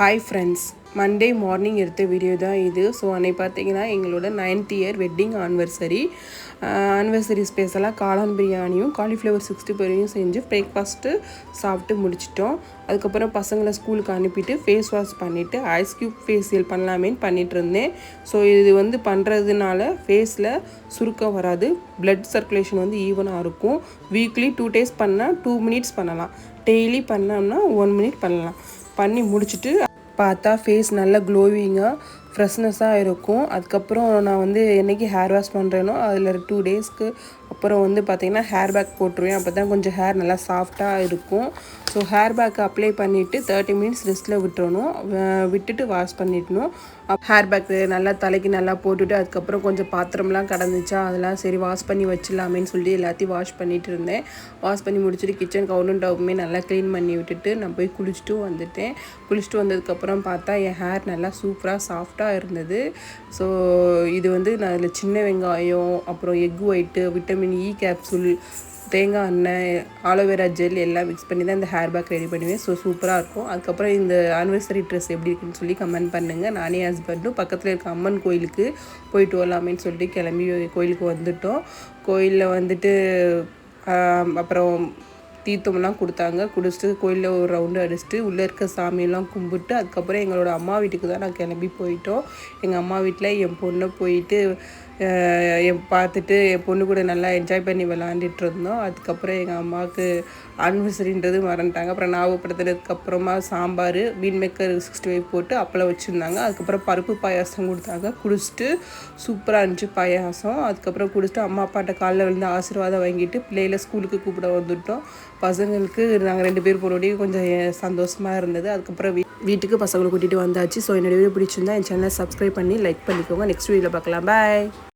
Hi friends, Monday morning எடுத்த video தான் இது. ஸோ அன்றைக்கி பார்த்தீங்கன்னா எங்களோட 9th இயர் வெட்டிங் ஆனிவர்சரி ஸ்பெஷலாக காளான் பிரியாணியும் காலிஃப்ளவர் 65 செஞ்சு பிரேக்ஃபாஸ்ட்டு சாப்பிட்டு முடிச்சிட்டோம். அதுக்கப்புறம் பசங்களை ஸ்கூலுக்கு அனுப்பிட்டு ஃபேஸ் வாஷ் பண்ணிவிட்டு ஐஸ் க்யூப் ஃபேஷியல் பண்ணலாமேன்னு பண்ணிகிட்டு இருந்தேன். ஸோ இது பண்ணுறதுனால ஃபேஸில் சுருக்கம் வராது, பிளட் சர்க்குலேஷன் ஈவனாக இருக்கும். வீக்லி 2 days பண்ணால் 2 minutes பண்ணலாம், டெய்லி பண்ணோம்னா 1 minute பண்ணலாம். பண்ணி முடிச்சுட்டு பார்த்தா ஃபேஸ் நல்லா க்ளோவிங்காக ஃப்ரெஷ்னஸாக இருக்கும். அதுக்கப்புறம் நான் என்றைக்கு ஹேர் வாஷ் பண்ணுறேனோ அதில் 2 daysக்கு அப்புறம் பார்த்திங்கன்னா ஹேர் பேக் போட்டுருவேன். அப்போ தான் கொஞ்சம் ஹேர் நல்லா சாஃப்டாக இருக்கும். ஸோ ஹேர் பேக் அப்ளை பண்ணிவிட்டு 30 minutes ரெஸ்ட்டில் விட்டுறணும். விட்டுட்டு வாஷ் பண்ணிடணும். ஹேர் பேக்கு நல்லா தலைக்கு நல்லா போட்டுட்டு அதுக்கப்புறம் கொஞ்சம் பாத்திரம்லாம் கடந்துச்சா அதெல்லாம் சரி வாஷ் பண்ணி வச்சிடலாமேன்னு சொல்லிட்டு எல்லாத்தையும் வாஷ் பண்ணிகிட்டு இருந்தேன். வாஷ் பண்ணி முடிச்சுட்டு கிச்சன் கவுண்டும் டவுமே நல்லா க்ளீன் பண்ணி விட்டுட்டு நான் போய் குளிச்சுட்டு வந்துட்டேன். குளிச்சுட்டு வந்ததுக்கப்புறம் பார்த்தா என் ஹேர் நல்லா சூப்பராக சாஃப்டாக இருந்தது. ஸோ இது நான் அதில் சின்ன வெங்காயம், அப்புறம் egg white, vitamin E capsule, தேங்காய் எண்ணெய், ஆலோவேரா ஜெல் எல்லாம் மிக்ஸ் பண்ணி தான் இந்த ஹேர் பேக் ரெடி பண்ணுவேன். ஸோ சூப்பராக இருக்கும். அதுக்கப்புறம் இந்த ஆனிவர்சரி ட்ரெஸ் எப்படி இருக்குன்னு சொல்லி கமெண்ட் பண்ணுங்கள். நானே ஹஸ்பண்டும் பக்கத்தில் இருக்க அம்மன் கோயிலுக்கு போயிட்டு வரலாமேன்னு சொல்லிட்டு கிளம்பி கோயிலுக்கு வந்துட்டோம். கோயிலில் அப்புறம் தீர்த்தம்லாம் கொடுத்தாங்க. குடிச்சிட்டு கோயிலில் ஒரு ரவுண்டு அடிச்சுட்டு உள்ளே இருக்க சாமியெல்லாம் கும்பிட்டு அதுக்கப்புறம் எங்களோட அம்மா வீட்டுக்கு தான் நான் கிளம்பி போயிட்டோம். எங்கள் அம்மா வீட்டில் என் பொண்ணை போயிட்டு பார்த்துட்டு என் பொண்ணு கூட நல்லா என்ஜாய் பண்ணி விளாண்டுட்டு இருந்தோம். அதுக்கப்புறம் எங்கள் அம்மாவுக்கு ஆனிவர்சரின்றது மறந்துட்டாங்க. அப்புறம் ஞாபகப்படுத்துனதுக்கப்புறமா சாம்பார், மீன் மேக்கர் 65 போட்டு அப்பளம் வச்சுருந்தாங்க. அதுக்கப்புறம் பருப்பு பாயாசம் கொடுத்தாங்க. குடிச்சிட்டு சூப்பராக இருந்துச்சு பாயாசம். அதுக்கப்புறம் குடிச்சிட்டு அம்மா அப்பாட்ட காலில் விழுந்து ஆசீர்வாதம் வாங்கிட்டு பிள்ளைகளை ஸ்கூலுக்கு கூப்பிட வந்துவிட்டோம். பசங்களுக்கு நாங்கள் 2 பேர் போனோடய கொஞ்சம் சந்தோஷமாக இருந்தது. அதுக்கப்புறம் வீட்டுக்கு பசங்களை கூட்டிகிட்டு வந்தாச்சு. ஸோ என்னோட வீடியோ பிடிச்சிருந்தா என் சேனலை சப்ஸ்கிரைப் பண்ணி லைக் பண்ணிக்கோங்க. நெக்ஸ்ட் வீடியோவில் பார்க்கலாம். பாய்.